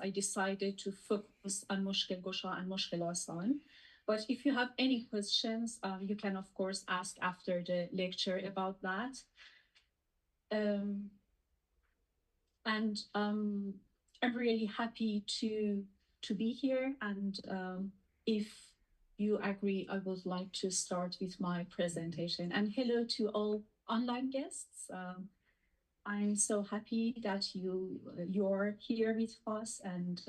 I decided to focus on Muškil and Muškil Āsān. But if you have any questions, you can, of course, ask after the lecture about that. I'm really happy to be here. And if you agree, I would like to start with my presentation. And hello to all online guests. I'm so happy that you're here with us, and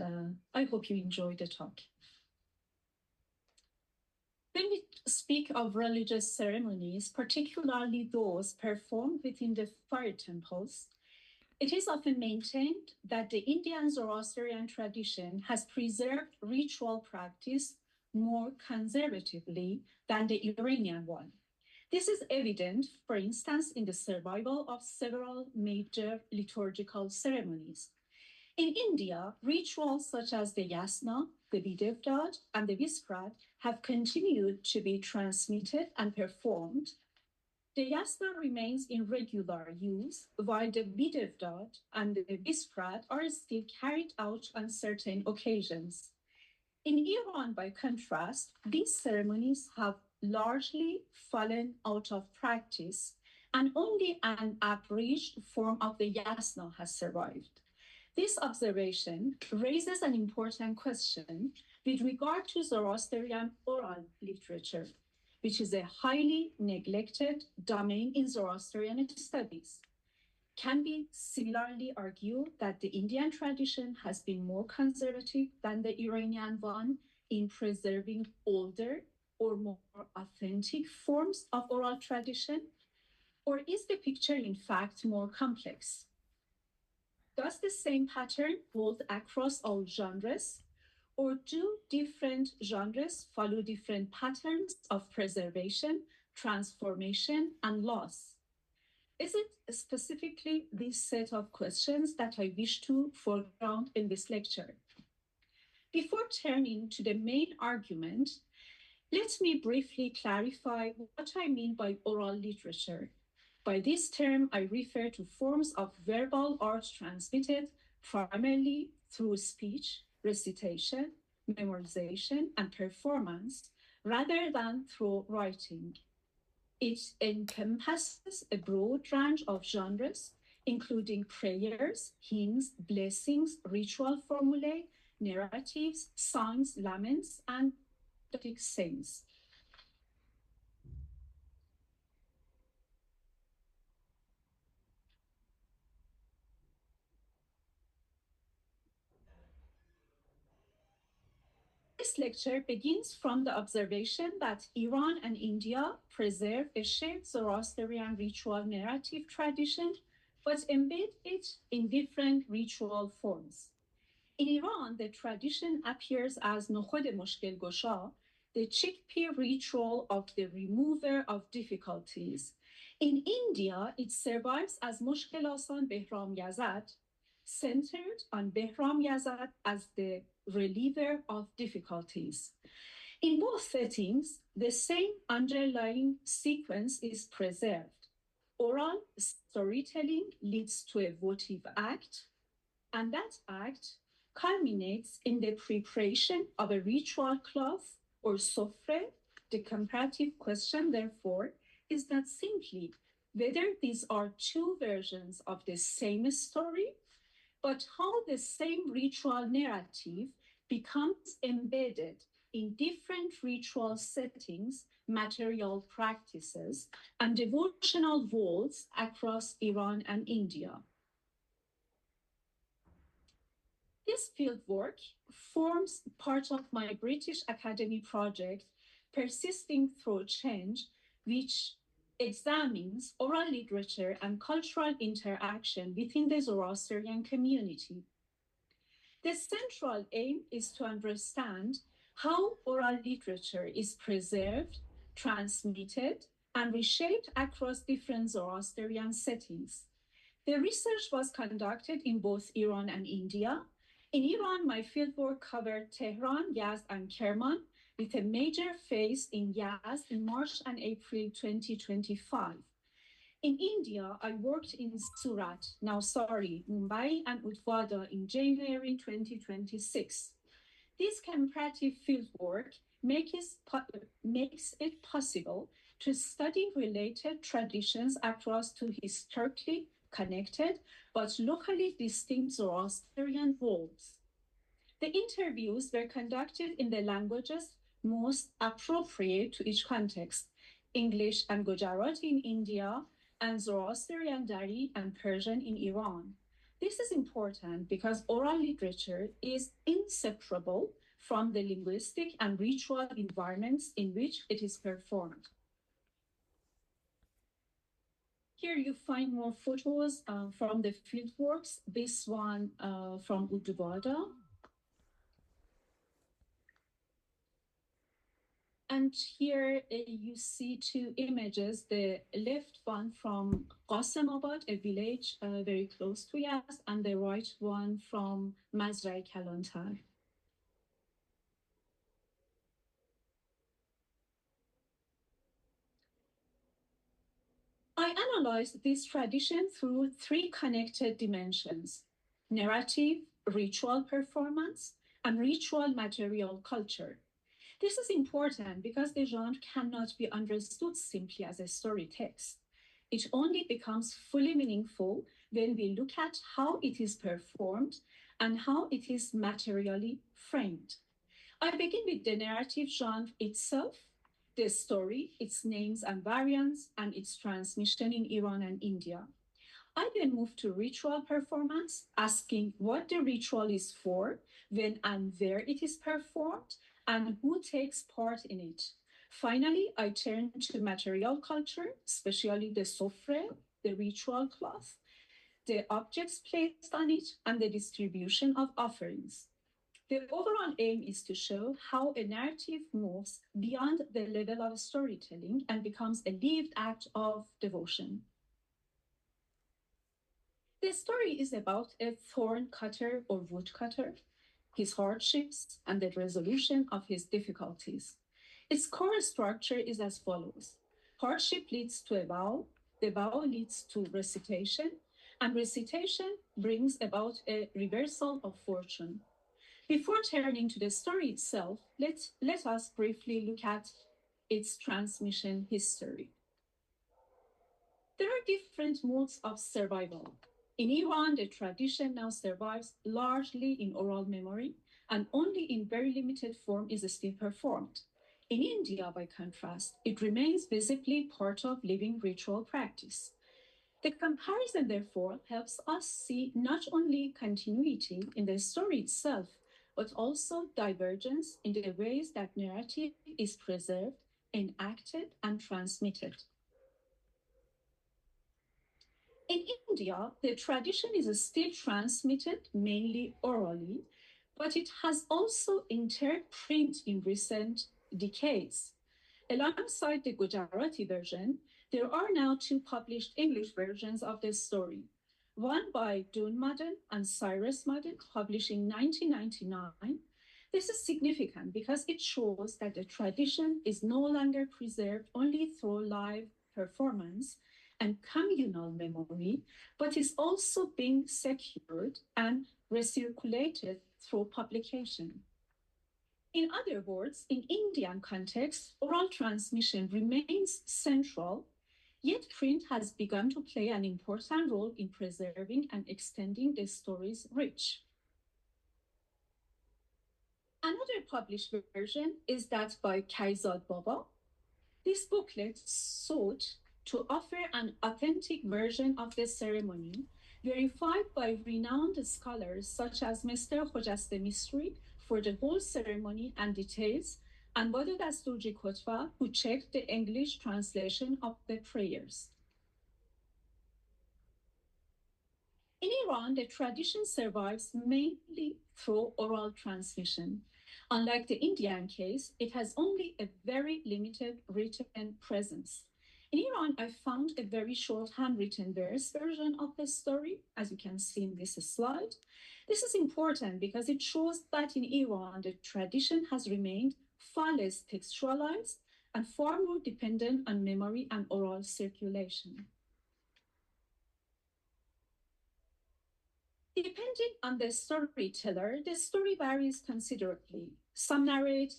I hope you enjoy the talk. When we speak of religious ceremonies, particularly those performed within the fire temples, it is often maintained that the Indian Zoroastrian tradition has preserved ritual practice more conservatively than the Iranian one. This is evident, for instance, in the survival of several major liturgical ceremonies. In India, rituals such as the Yasna, the Videvdat, and the Visprat have continued to be transmitted and performed. The Yasna remains in regular use, while the Videvdat and the Visprat are still carried out on certain occasions. In Iran, by contrast, these ceremonies have largely fallen out of practice, and only an abridged form of the Yasna has survived. This observation raises an important question with regard to Zoroastrian oral literature, which is a highly neglected domain in Zoroastrian studies. Can we similarly argue that the Indian tradition has been more conservative than the Iranian one in preserving older or more authentic forms of oral tradition? Or is the picture in fact more complex? Does the same pattern hold across all genres? Or do different genres follow different patterns of preservation, transformation, and loss? Is it specifically this set of questions that I wish to foreground in this lecture? Before turning to the main argument, let me briefly clarify what I mean by oral literature. By this term, I refer to forms of verbal art transmitted primarily through speech, recitation, memorization, and performance, rather than through writing. It encompasses a broad range of genres, including prayers, hymns, blessings, ritual formulae, narratives, songs, laments, and sayings. This lecture begins from the observation that Iran and India preserve a shared Zoroastrian ritual narrative tradition, but embed it in different ritual forms. In Iran, the tradition appears as Nokhod Muškil Gosha, the chickpea ritual of the remover of difficulties. In India, it survives as Muškil Āsān Behram Yazad, centered on Behram Yazad as the reliever of difficulties. In both settings, the same underlying sequence is preserved. Oral storytelling leads to a votive act, and that act culminates in the preparation of a ritual cloth or sofre. The comparative question, therefore, is not simply whether these are two versions of the same story, but how the same ritual narrative becomes embedded in different ritual settings, material practices, and devotional vaults across Iran and India. This fieldwork forms part of my British Academy project, Persisting Through Change, which examines oral literature and cultural interaction within the Zoroastrian community. The central aim is to understand how oral literature is preserved, transmitted, and reshaped across different Zoroastrian settings. The research was conducted in both Iran and India. In Iran, my fieldwork covered Tehran, Yazd, and Kerman, with a major phase in Yazd in March and April 2025. In India, I worked in Surat, Mumbai, and Utwada in January 2026. This comparative fieldwork makes it possible to study related traditions across two historically connected but locally distinct Zoroastrian worlds. The interviews were conducted in the languages most appropriate to each context: English and Gujarati in India, and Zoroastrian Dari and Persian in Iran. This is important because oral literature is inseparable from the linguistic and ritual environments in which it is performed. Here you find more photos from the fieldworks. This one from Udvada. And here you see two images, the left one from Qasamabad, a village very close to Yazd, and the right one from Mazrai Kalantar. I analyzed this tradition through three connected dimensions: narrative, ritual performance, and ritual material culture. This is important because the genre cannot be understood simply as a story text. It only becomes fully meaningful when we look at how it is performed and how it is materially framed. I begin with the narrative genre itself, the story, its names and variants, and its transmission in Iran and India. I then move to ritual performance, asking what the ritual is for, when and where it is performed, and who takes part in it. Finally, I turn to material culture, especially the sofre, the ritual cloth, the objects placed on it, and the distribution of offerings. The overall aim is to show how a narrative moves beyond the level of storytelling and becomes a lived act of devotion. The story is about a thorn cutter or woodcutter, his hardships, and the resolution of his difficulties. Its core structure is as follows: hardship leads to a vow, the vow leads to recitation, and recitation brings about a reversal of fortune. Before turning to the story itself, let us briefly look at its transmission history. There are different modes of survival. In Iran, the tradition now survives largely in oral memory, and only in very limited form is still performed. In India, by contrast, it remains visibly part of living ritual practice. The comparison, therefore, helps us see not only continuity in the story itself, but also divergence in the ways that narrative is preserved, enacted, and transmitted. In India, the tradition is still transmitted mainly orally, but it has also entered print in recent decades. Alongside the Gujarati version, there are now two published English versions of the story. One by Dun Madden and Cyrus Madden, published in 1999. This is significant because it shows that the tradition is no longer preserved only through live performance and communal memory, but is also being secured and recirculated through publication. In other words, in Indian context, oral transmission remains central, yet print has begun to play an important role in preserving and extending the story's reach. Another published version is that by Kaizad Baba. This booklet sought to offer an authentic version of the ceremony, verified by renowned scholars such as Mr. Khojaste Misri for the whole ceremony and details, and Bada Dasturji Kotva, who checked the English translation of the prayers. In Iran, the tradition survives mainly through oral transmission. Unlike the Indian case, it has only a very limited written presence. In Iran, I found a very short handwritten verse version of the story, as you can see in this slide. This is important because it shows that in Iran, the tradition has remained far less textualized and far more dependent on memory and oral circulation. Depending on the storyteller, the story varies considerably. Some narrate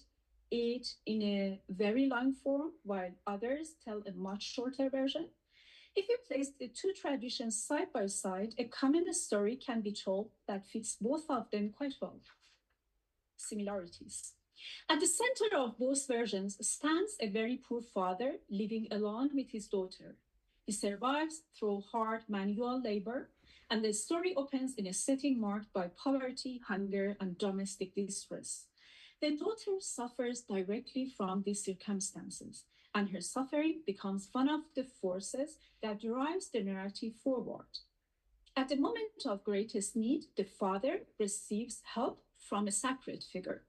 it in a very long form, while others tell a much shorter version. If you place the two traditions side by side, a common story can be told that fits both of them quite well. Similarities. At the center of both versions stands a very poor father living alone with his daughter. He survives through hard manual labor, and the story opens in a setting marked by poverty, hunger, and domestic distress. The daughter suffers directly from these circumstances, and her suffering becomes one of the forces that drives the narrative forward. At the moment of greatest need, the father receives help from a sacred figure.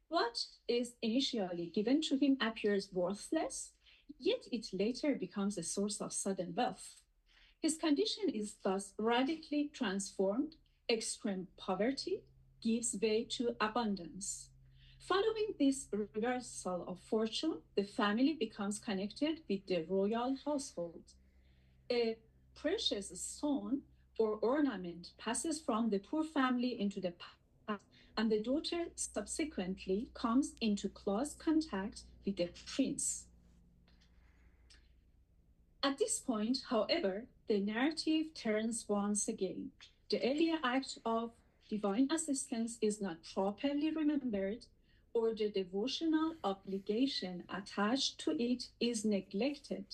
What is initially given to him appears worthless, yet it later becomes a source of sudden wealth. His condition is thus radically transformed. Extreme poverty gives way to abundance. Following this reversal of fortune, the family becomes connected with the royal household. A precious stone or ornament passes from the poor family into the past, and the daughter subsequently comes into close contact with the prince. At this point, however, the narrative turns once again. The earlier act of divine assistance is not properly remembered, or the devotional obligation attached to it is neglected.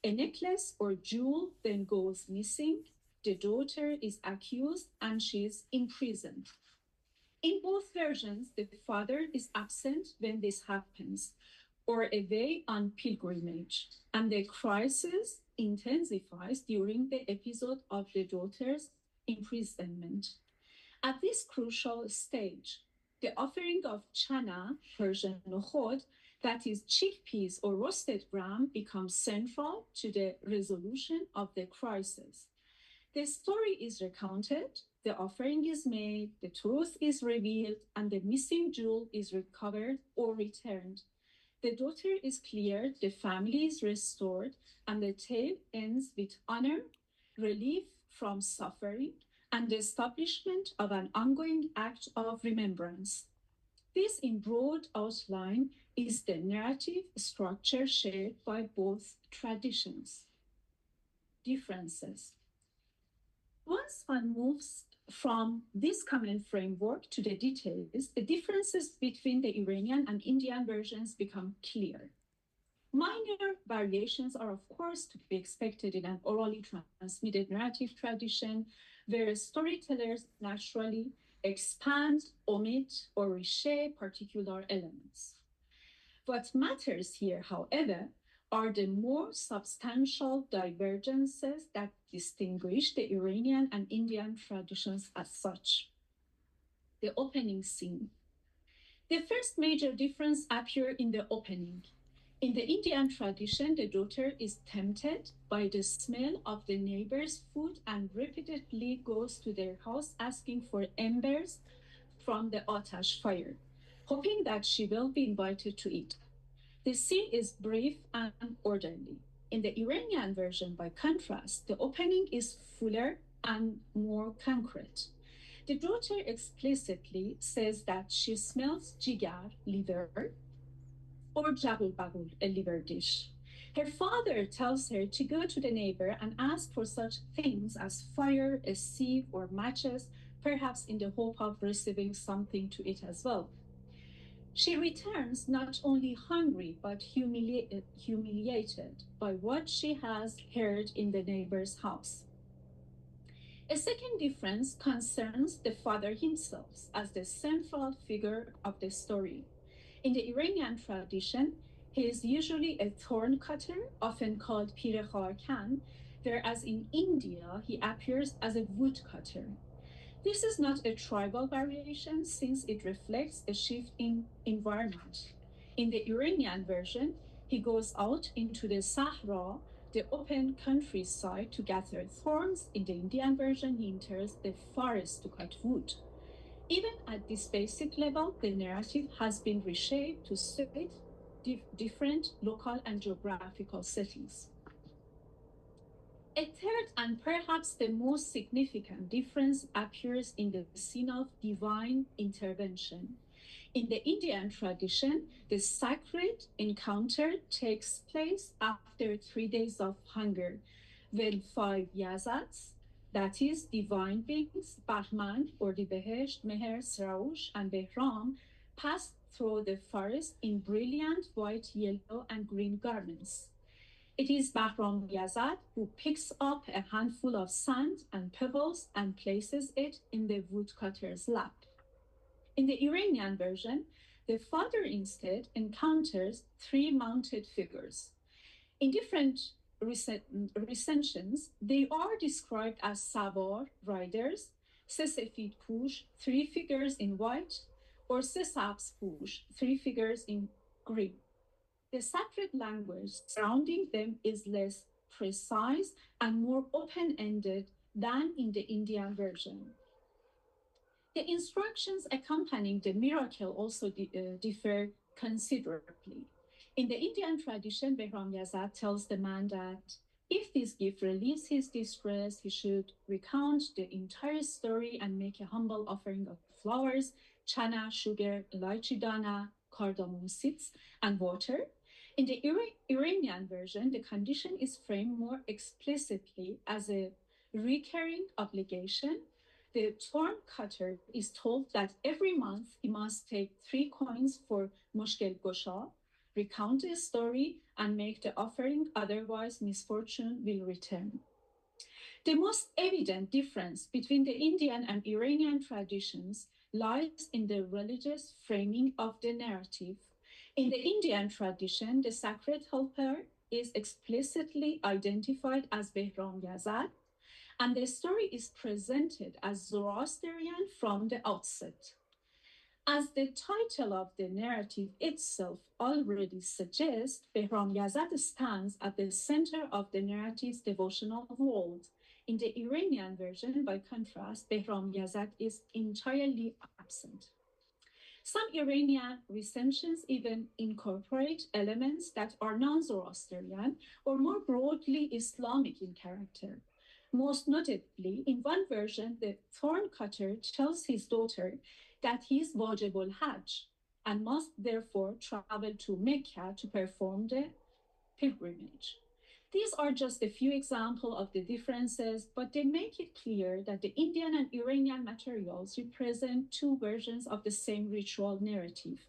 A necklace or jewel then goes missing, the daughter is accused, and she is imprisoned. In both versions, the father is absent when this happens, or away on pilgrimage, and the crisis intensifies during the episode of the daughter's imprisonment. At this crucial stage, the offering of chana, Persian nokhod, that is chickpeas or roasted gram, becomes central to the resolution of the crisis. The story is recounted, the offering is made, the truth is revealed, and the missing jewel is recovered or returned. The daughter is cleared, the family is restored, and the tale ends with honor, relief from suffering, and the establishment of an ongoing act of remembrance. This, in broad outline, is the narrative structure shared by both traditions. Differences. Once one moves from this common framework to the details, the differences between the Iranian and Indian versions become clear. Minor variations are, of course, to be expected in an orally transmitted narrative tradition, where storytellers naturally expand, omit, or reshape particular elements. What matters here, however, are the more substantial divergences that distinguish the Iranian and Indian traditions as such. The opening scene. The first major difference appears in the opening. In the Indian tradition, the daughter is tempted by the smell of the neighbor's food and repeatedly goes to their house asking for embers from the atash fire, hoping that she will be invited to eat. The scene is brief and orderly. In the Iranian version, by contrast, the opening is fuller and more concrete. The daughter explicitly says that she smells jigar, liver, or jabul bagul, a liver dish. Her father tells her to go to the neighbor and ask for such things as fire, a sieve, or matches, perhaps in the hope of receiving something to eat as well. She returns not only hungry but humiliated by what she has heard in the neighbor's house. A second difference concerns the father himself as the central figure of the story. In the Iranian tradition, he is usually a thorn cutter, often called Pir Kharkan, whereas in India he appears as a woodcutter. This is not a tribal variation since it reflects a shift in environment. In the Iranian version, he goes out into the Sahara, the open countryside, to gather thorns. In the Indian version, he enters the forest to cut wood. Even at this basic level, the narrative has been reshaped to suit different local and geographical settings. A third and perhaps the most significant difference appears in the scene of divine intervention. In the Indian tradition, the sacred encounter takes place after 3 days of hunger, when five yazats, that is, divine beings, Bahman, Ordibehesh, Meher, Sraush, and Behram, pass through the forest in brilliant white, yellow, and green garments. It is Bahram Yazad who picks up a handful of sand and pebbles and places it in the woodcutter's lap. In the Iranian version, the father instead encounters three mounted figures. In different recensions, they are described as Savar, riders, Sesefid Push, three figures in white, or Sesabs Push, three figures in green. The sacred language surrounding them is less precise and more open ended than in the Indian version. The instructions accompanying the miracle also differ considerably. In the Indian tradition, Behram Yazad tells the man that if this gift relieves his distress, he should recount the entire story and make a humble offering of flowers, chana, sugar, lychee dana, cardamom seeds, and water. In the Iranian version, the condition is framed more explicitly as a recurring obligation. The thorn cutter is told that every month he must take 3 coins for Muškil Gosha, recount the story, and make the offering, otherwise misfortune will return. The most evident difference between the Indian and Iranian traditions lies in the religious framing of the narrative. In the Indian tradition, the sacred helper is explicitly identified as Behram Yazad, and the story is presented as Zoroastrian from the outset. As the title of the narrative itself already suggests, Behram Yazad stands at the center of the narrative's devotional world. In the Iranian version, by contrast, Behram Yazad is entirely absent. Some Iranian recensions even incorporate elements that are non-Zoroastrian or more broadly Islamic in character. Most notably, in one version, the thorn cutter tells his daughter that he is Wajibul Hajj and must therefore travel to Mecca to perform the pilgrimage. These are just a few examples of the differences, but they make it clear that the Indian and Iranian materials represent two versions of the same ritual narrative.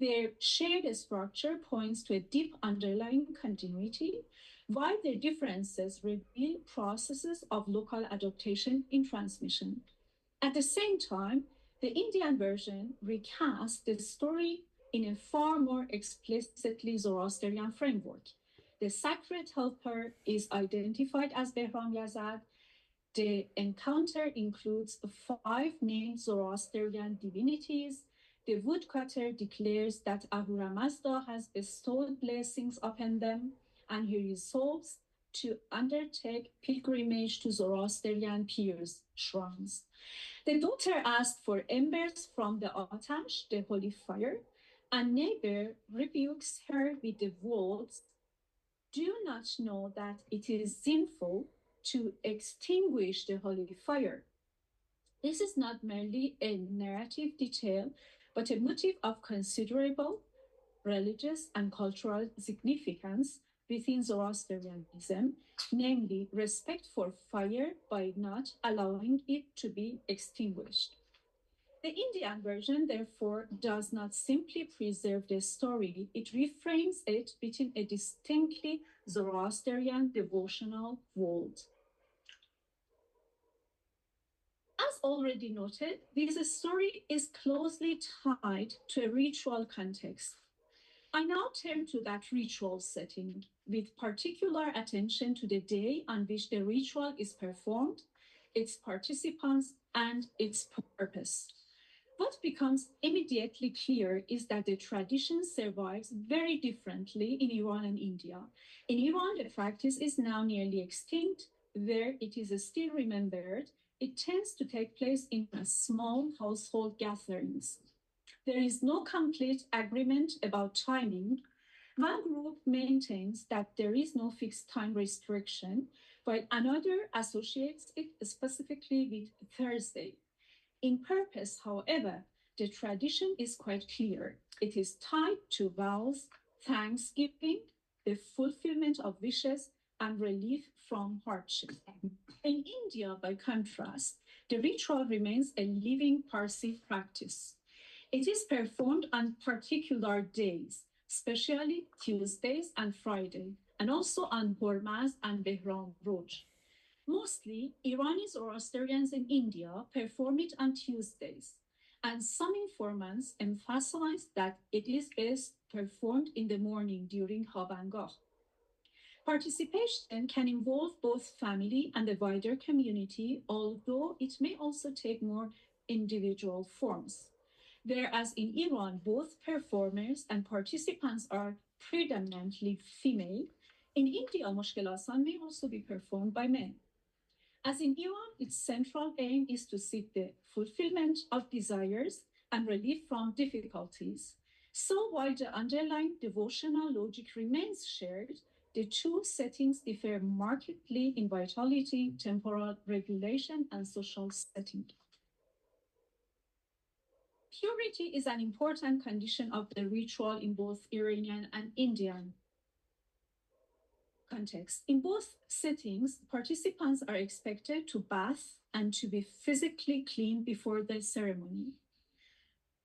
Their shared structure points to a deep underlying continuity, while their differences reveal processes of local adaptation in transmission. At the same time, the Indian version recasts the story in a far more explicitly Zoroastrian framework. The sacred helper is identified as Behram Yazad. The encounter includes 5 named Zoroastrian divinities. The woodcutter declares that Ahura Mazda has bestowed blessings upon them, and he resolves to undertake pilgrimage to Zoroastrian peers' shrines. The daughter asked for embers from the Atash, the holy fire, and neighbor rebukes her with the words, "Do you not know that it is sinful to extinguish the holy fire?" This is not merely a narrative detail, but a motive of considerable religious and cultural significance within Zoroastrianism, namely respect for fire by not allowing it to be extinguished. The Indian version, therefore, does not simply preserve the story, it reframes it within a distinctly Zoroastrian devotional world. As already noted, this story is closely tied to a ritual context. I now turn to that ritual setting, with particular attention to the day on which the ritual is performed, its participants, and its purpose. What becomes immediately clear is that the tradition survives very differently in Iran and India. In Iran, the practice is now nearly extinct. Where it is still remembered, it tends to take place in small household gatherings. There is no complete agreement about timing. One group maintains that there is no fixed time restriction, while another associates it specifically with Thursday. In purpose, however, the tradition is quite clear. It is tied to vows, thanksgiving, the fulfillment of wishes, and relief from hardship. In India, by contrast, the ritual remains a living Parsi practice. It is performed on particular days, especially Tuesdays and Friday, and also on Hormaz and Behram Roj. Mostly, Iranian Zoroastrians in India perform it on Tuesdays, and some informants emphasize that it is best performed in the morning during Habangah. Participation can involve both family and the wider community, although it may also take more individual forms. Whereas in Iran, both performers and participants are predominantly female, in India, Muškil may also be performed by men. As in Iran, its central aim is to seek the fulfillment of desires and relief from difficulties. So while the underlying devotional logic remains shared, the two settings differ markedly in vitality, temporal regulation, and social setting. Purity is an important condition of the ritual in both Iranian and Indian context. In both settings, participants are expected to bath and to be physically clean before the ceremony.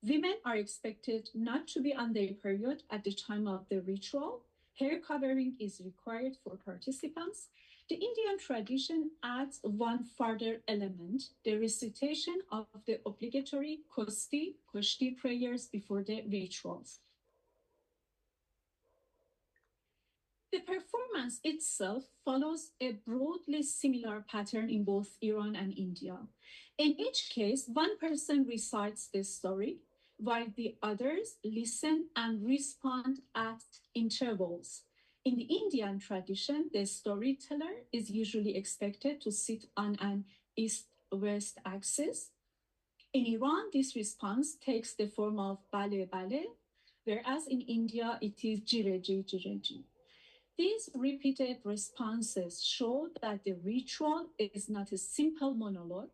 Women are expected not to be on their period at the time of the ritual. Hair covering is required for participants. The Indian tradition adds one further element, the recitation of the obligatory Kushti prayers before the rituals. The performance itself follows a broadly similar pattern in both Iran and India. In each case, one person recites the story, while the others listen and respond at intervals. In the Indian tradition, the storyteller is usually expected to sit on an east-west axis. In Iran, this response takes the form of bale bale, whereas in India, it is jireji jireji. These repeated responses show that the ritual is not a simple monologue,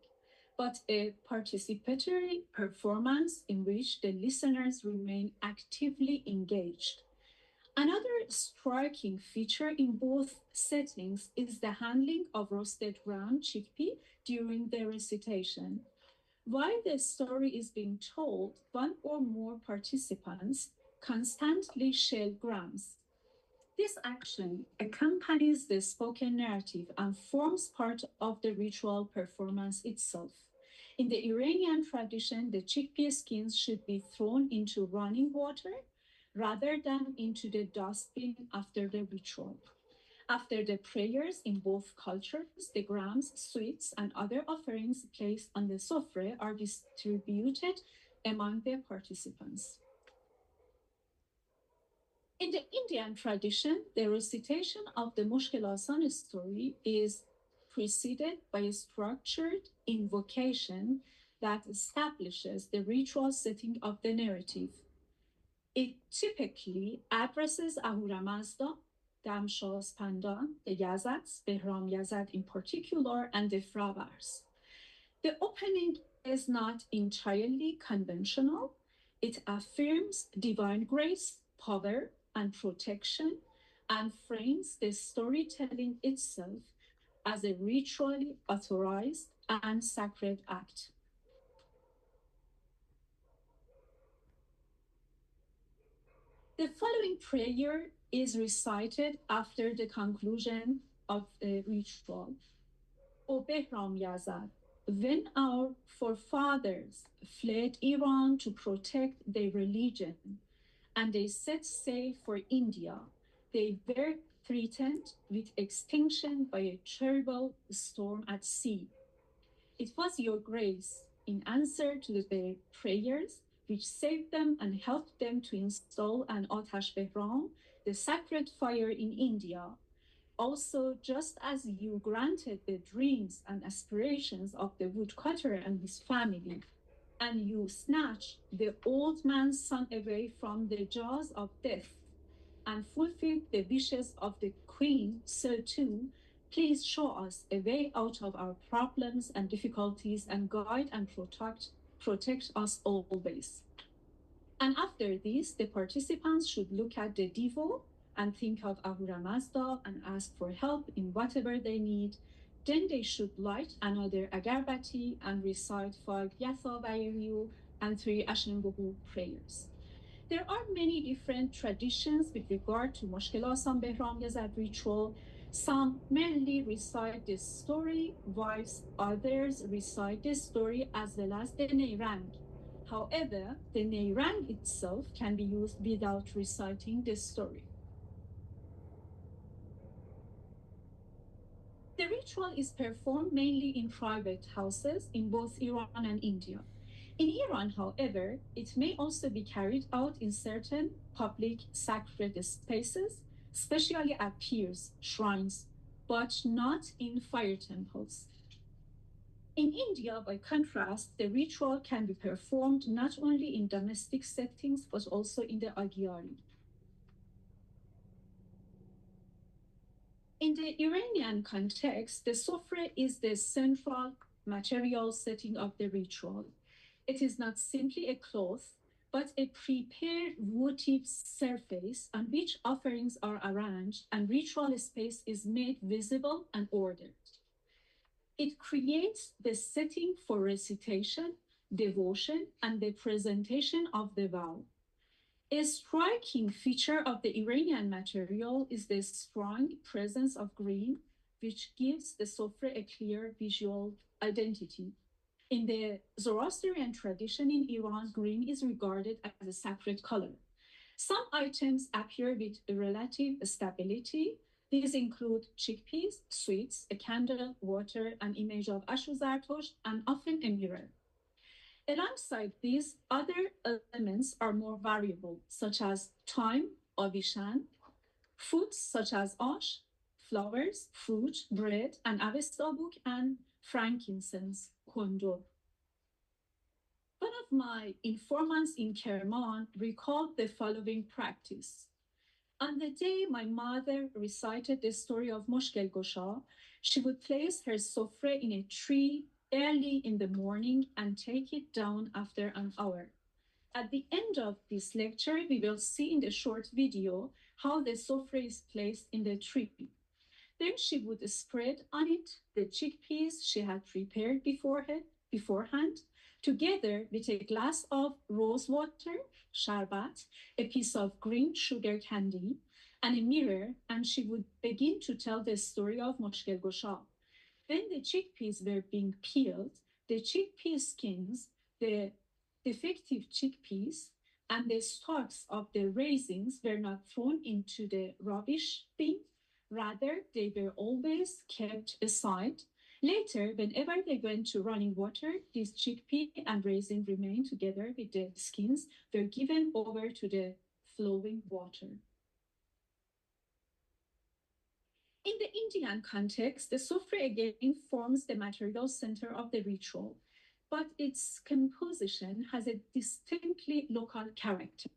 but a participatory performance in which the listeners remain actively engaged. Another striking feature in both settings is the handling of roasted ground chickpea during the recitation. While the story is being told, one or more participants constantly shell grams. This action accompanies the spoken narrative and forms part of the ritual performance itself. In the Iranian tradition, the chickpea skins should be thrown into running water rather than into the dustbin after the ritual. After the prayers in both cultures, the grams, sweets, and other offerings placed on the sofre are distributed among the participants. In the Indian tradition, the recitation of the Muškil story is preceded by a structured invocation that establishes the ritual setting of the narrative. It typically addresses Ahura Mazda, Damshas Pandan, the Yazats, Behram Yazat in particular, and the Fravars. The opening is not entirely conventional. It affirms divine grace, power, and protection, and frames the storytelling itself as a ritually authorized and sacred act. The following prayer is recited after the conclusion of the ritual. O Behram Yazad, when our forefathers fled Iran to protect their religion and they set sail for India, they were threatened with extinction by a terrible storm at sea. It was your grace, in answer to their prayers, which saved them and helped them to install an Atash Behram, the sacred fire in India. Also, just as you granted the dreams and aspirations of the woodcutter and his family, and you snatched the old man's son away from the jaws of death and fulfilled the wishes of the queen, so too Please show us a way out of our problems and difficulties and guide and protect us always. And after this, the participants should look at the Divo and think of Ahura Mazda and ask for help in whatever they need. Then they should light another agarbati and recite 5 Yatha Vayu and 3 Ashenbuhu prayers. There are many different traditions with regard to Muškil Āsān Behram Yazad ritual. Some merely recite this story, whilst others recite this story as well as the Neirang. However, the Neirang itself can be used without reciting this story. The ritual is performed mainly in private houses in both Iran and India. In Iran, however, it may also be carried out in certain public sacred spaces, especially at pirs, shrines, but not in fire temples. In India, by contrast, the ritual can be performed not only in domestic settings, but also in the agyari. In the Iranian context, the sofre is the central material setting of the ritual. It is not simply a cloth, but a prepared votive surface on which offerings are arranged and ritual space is made visible and ordered. It creates the setting for recitation, devotion, and the presentation of the vow. A striking feature of the Iranian material is the strong presence of green, which gives the sofre a clear visual identity. In the Zoroastrian tradition in Iran, green is regarded as a sacred color. Some items appear with relative stability. These include chickpeas, sweets, a candle, water, an image of Ashu Zartosht, and often a mirror. Alongside these, other elements are more variable, such as thyme, avishan, foods such as ash, flowers, fruit, bread, and avestabuk, and frankincense, kondur. One of my informants in Kerman recalled the following practice. On the day my mother recited the story of Muškil Gosha, she would place her sofre in a tree early in the morning and take it down after an hour. At the end of this lecture, we will see in the short video how the sofre is placed in the tree. Then she would spread on it the chickpeas she had prepared beforehand, together with a glass of rose water, sharbat, a piece of green sugar candy, and a mirror, and she would begin to tell the story of Muškil Gosha. When the chickpeas were being peeled, the chickpea skins, the defective chickpeas, and the stalks of the raisins were not thrown into the rubbish bin. Rather, they were always kept aside. Later, whenever they went to running water, these chickpea and raisin remained together with the skins, were given over to the flowing water. In the Indian context, the sofre again forms the material center of the ritual, but its composition has a distinctly local character.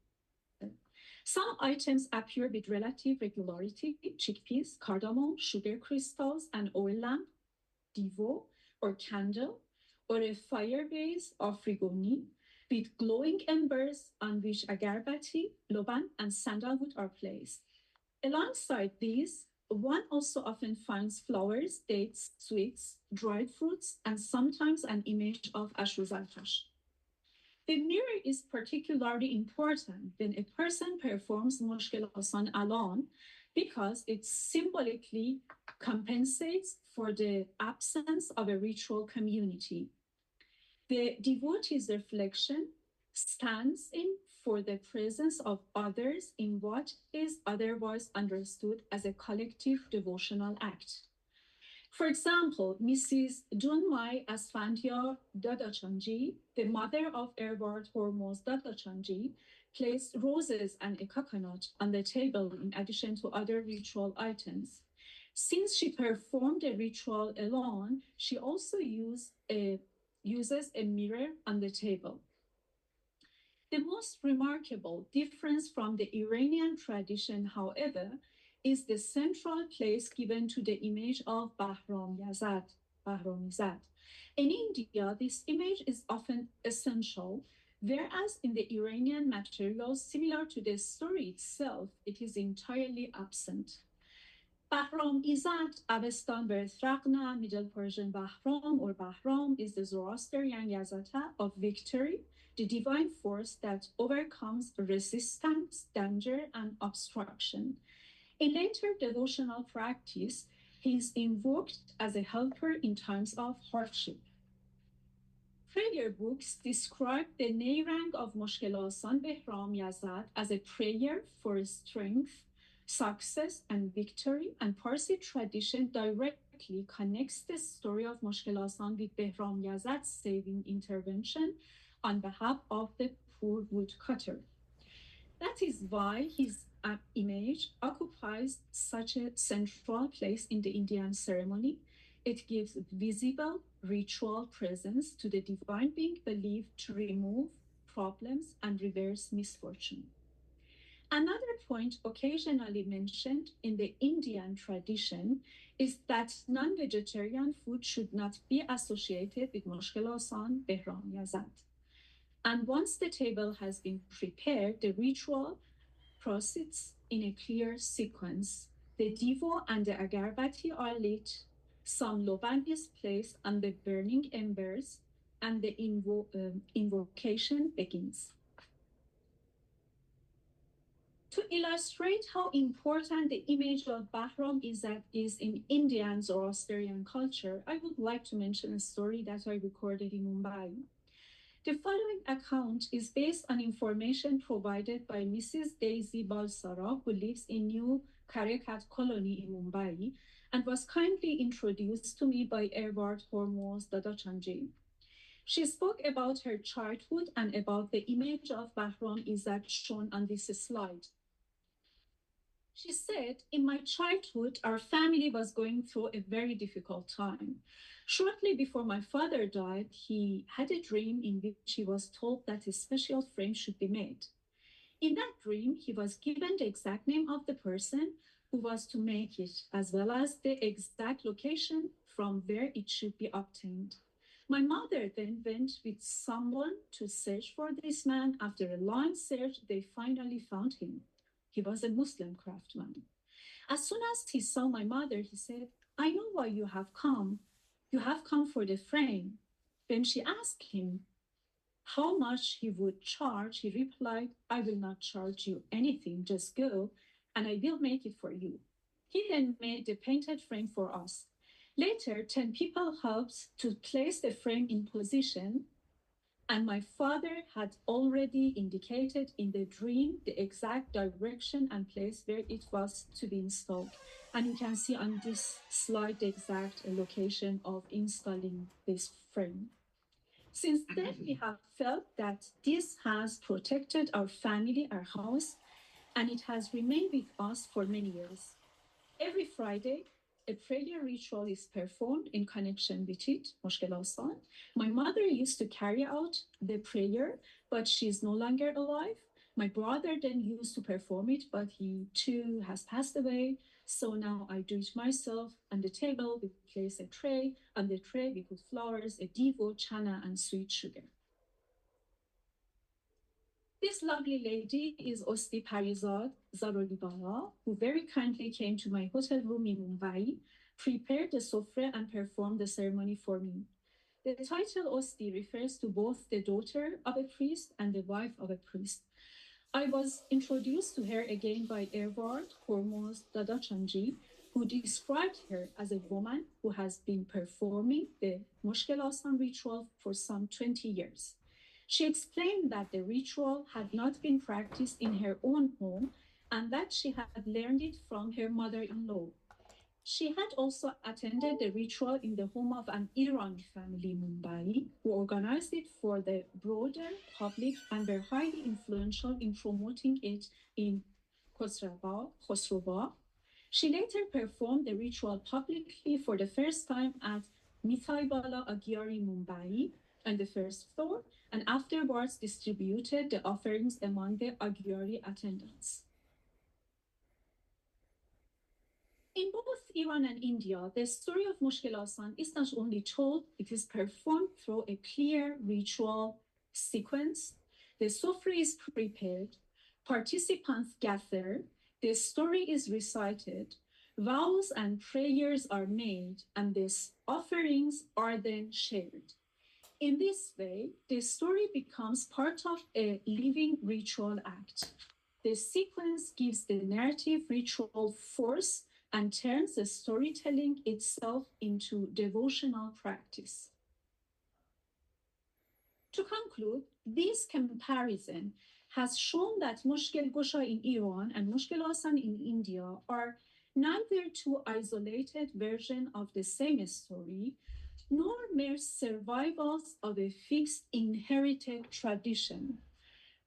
Some items appear with relative regularity: chickpeas, cardamom, sugar crystals, an oil lamp, divo or candle, or a fire base of frigoni with glowing embers on which agarbati, loban, and sandalwood are placed. Alongside these, one also often finds flowers, dates, sweets, dried fruits, and sometimes an image of Ashu Zartosht. The mirror is particularly important when a person performs Muškil Āsān alone because it symbolically compensates for the absence of a ritual community. The devotee's reflection stands in for the presence of others in what is otherwise understood as a collective devotional act. For example, Mrs. Dunmai Asfandiar Dadachanji, the mother of Edward Hormoz Dadachanji, placed roses and a coconut on the table in addition to other ritual items. Since she performed the ritual alone, she also uses a mirror on the table. The most remarkable difference from the Iranian tradition, however, is the central place given to the image of Bahramizad. In India, this image is often essential, whereas in the Iranian materials, similar to the story itself, it is entirely absent. Bahramizad, Avestan Berthrakna, Middle Persian Bahram or Bahram, is the Zoroastrian Yazata of victory, the divine force that overcomes resistance, danger, and obstruction. In later devotional practice, he is invoked as a helper in times of hardship. Prayer books describe the Neyrang of Muškil Āsān Behram Yazad as a prayer for strength, success, and victory, and Parsi tradition directly connects the story of Muškil Āsān with Behram Yazad's saving intervention on behalf of the poor woodcutter. That is why his image occupies such a central place in the Indian ceremony. It gives visible ritual presence to the divine being believed to remove problems and reverse misfortune. Another point occasionally mentioned in the Indian tradition is that non-vegetarian food should not be associated with Muškil Āsān Behram Yazad. And once the table has been prepared, the ritual proceeds in a clear sequence. The divo and the agarbati are lit, some loban is placed on the burning embers, and the invocation begins. To illustrate how important the image of Bahramizad is in Indian Zoroastrian culture, I would like to mention a story that I recorded in Mumbai. The following account is based on information provided by Mrs. Daisy Balsara, who lives in New Caricat Colony in Mumbai, and was kindly introduced to me by Edward Hormoz Dadachanji. She spoke about her childhood and about the image of Bahramizad shown on this slide. She said, in my childhood, our family was going through a very difficult time. Shortly before my father died, he had a dream in which he was told that a special frame should be made. In that dream, he was given the exact name of the person who was to make it, as well as the exact location from where it should be obtained. My mother then went with someone to search for this man. After a long search, they finally found him. He was a Muslim craftsman. As soon as he saw my mother, he said, I know why you have come. You have come for the frame. When she asked him how much he would charge, he replied, I will not charge you anything, just go, and I will make it for you. He then made the painted frame for us. Later, 10 people helped to place the frame in position, and my father had already indicated in the dream the exact direction and place where it was to be installed. And you can see on this slide the exact location of installing this frame. Since then, we have felt that this has protected our family, our house, and it has remained with us for many years. Every Friday, a prayer ritual is performed in connection with it, Muškil Āsān. My mother used to carry out the prayer, but she's no longer alive. My brother then used to perform it, but he too has passed away. So now I do it myself. On the table, we place a tray. On the tray, we put flowers, a divo, chana, and sweet sugar. This lovely lady is Osti Parizad Zarolibala, who very kindly came to my hotel room in Mumbai, prepared the sofra, and performed the ceremony for me. The title Osti refers to both the daughter of a priest and the wife of a priest. I was introduced to her again by Edward Hormoz Dadachanji, who described her as a woman who has been performing the Muškil Āsān ritual for some 20 years. She explained that the ritual had not been practiced in her own home and that she had learned it from her mother-in-law. She had also attended the ritual in the home of an Irani family in Mumbai, who organized it for the broader public and were highly influential in promoting it in Khosrowa. She later performed the ritual publicly for the first time at Mithai Bala Agyari, Mumbai, on the first floor, and afterwards distributed the offerings among the Agyari attendants. In both Iran and India, the story of Muškil Āsān is not only told, it is performed through a clear ritual sequence. The sofra is prepared, participants gather, the story is recited, vows and prayers are made, and these offerings are then shared. In this way, the story becomes part of a living ritual act. The sequence gives the narrative ritual force and turns the storytelling itself into devotional practice. To conclude, this comparison has shown that Muškil Gosha in Iran and Muškil Āsān in India are neither two isolated versions of the same story, nor mere survivals of a fixed inherited tradition.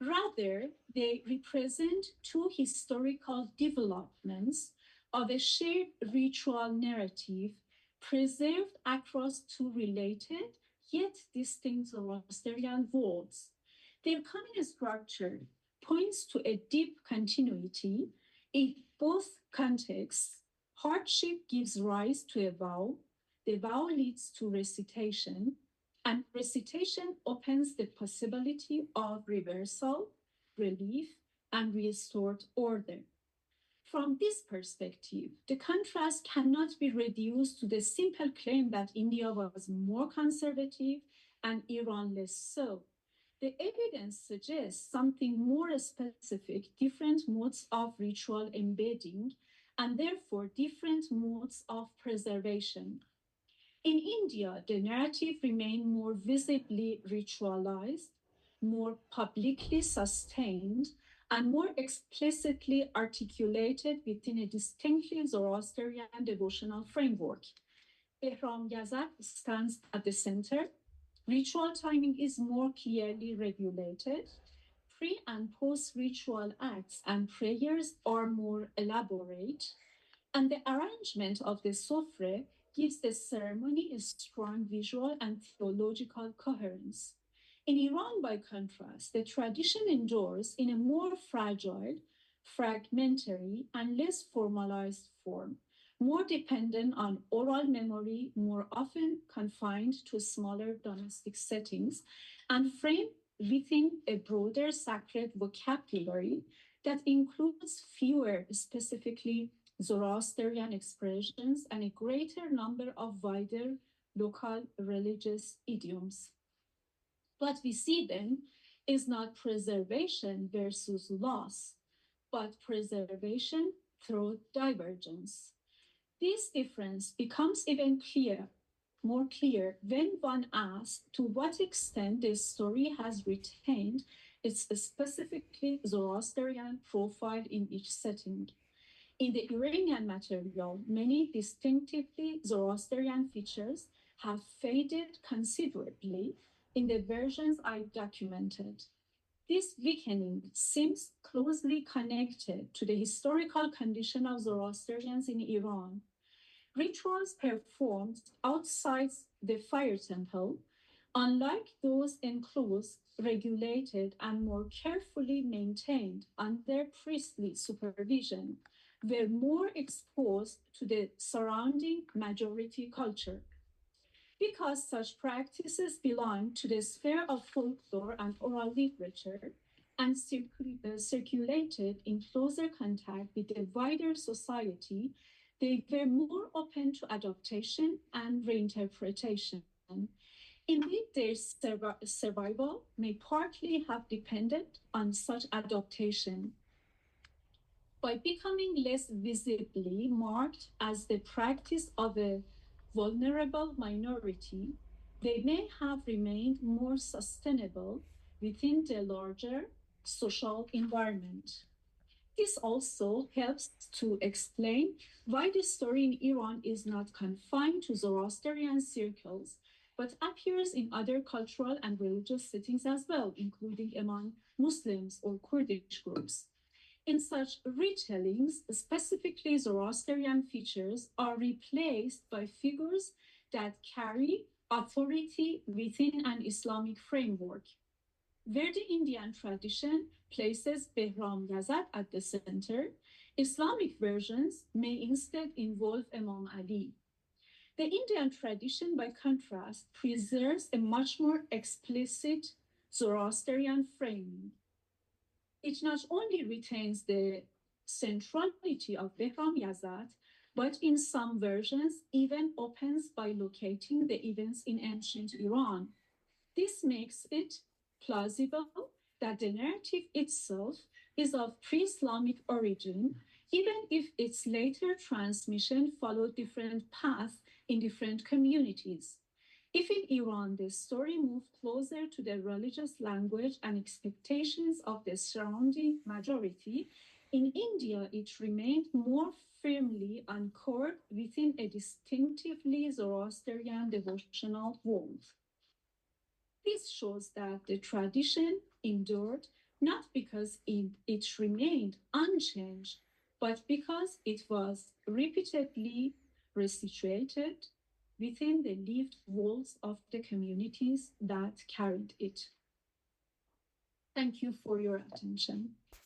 Rather, they represent two historical developments of a shared ritual narrative preserved across two related yet distinct Zoroastrian worlds. Their common structure points to a deep continuity. In both contexts, hardship gives rise to a vow, the vow leads to recitation, and recitation opens the possibility of reversal, relief, and restored order. From this perspective, the contrast cannot be reduced to the simple claim that India was more conservative and Iran less so. The evidence suggests something more specific, different modes of ritual embedding, and therefore different modes of preservation. In India, the narrative remained more visibly ritualized, more publicly sustained, and more explicitly articulated within a distinctly Zoroastrian devotional framework. Behram Yazad stands at the center. Ritual timing is more clearly regulated. Pre and post ritual acts and prayers are more elaborate, and the arrangement of the sofra gives the ceremony a strong visual and theological coherence. In Iran, by contrast, the tradition endures in a more fragile, fragmentary, and less formalized form, more dependent on oral memory, more often confined to smaller domestic settings, and framed within a broader sacred vocabulary that includes fewer specifically Zoroastrian expressions and a greater number of wider local religious idioms. What we see then is not preservation versus loss, but preservation through divergence. This difference becomes even more clear when one asks to what extent the story has retained its specifically Zoroastrian profile in each setting. In the Iranian material, many distinctively Zoroastrian features have faded considerably in the versions I documented. This weakening seems closely connected to the historical condition of Zoroastrians in Iran. Rituals performed outside the fire temple, unlike those enclosed, regulated, and more carefully maintained under priestly supervision, were more exposed to the surrounding majority culture. Because such practices belong to the sphere of folklore and oral literature and circulated in closer contact with the wider society, they were more open to adaptation and reinterpretation. Indeed, their survival may partly have depended on such adaptation. By becoming less visibly marked as the practice of a vulnerable minority, they may have remained more sustainable within the larger social environment. This also helps to explain why the story in Iran is not confined to Zoroastrian circles, but appears in other cultural and religious settings as well, including among Muslims or Kurdish groups. In such retellings, specifically Zoroastrian features are replaced by figures that carry authority within an Islamic framework. Where the Indian tradition places Behram Yazad at the center, Islamic versions may instead involve Imam Ali. The Indian tradition, by contrast, preserves a much more explicit Zoroastrian framing. It not only retains the centrality of Behram-Yazat, but in some versions even opens by locating the events in ancient Iran. This makes it plausible that the narrative itself is of pre-Islamic origin, even if its later transmission followed different paths in different communities. If in Iran the story moved closer to the religious language and expectations of the surrounding majority, in India it remained more firmly anchored within a distinctively Zoroastrian devotional world. This shows that the tradition endured not because it remained unchanged, but because it was repeatedly resituated within the lived walls of the communities that carried it. Thank you for your attention.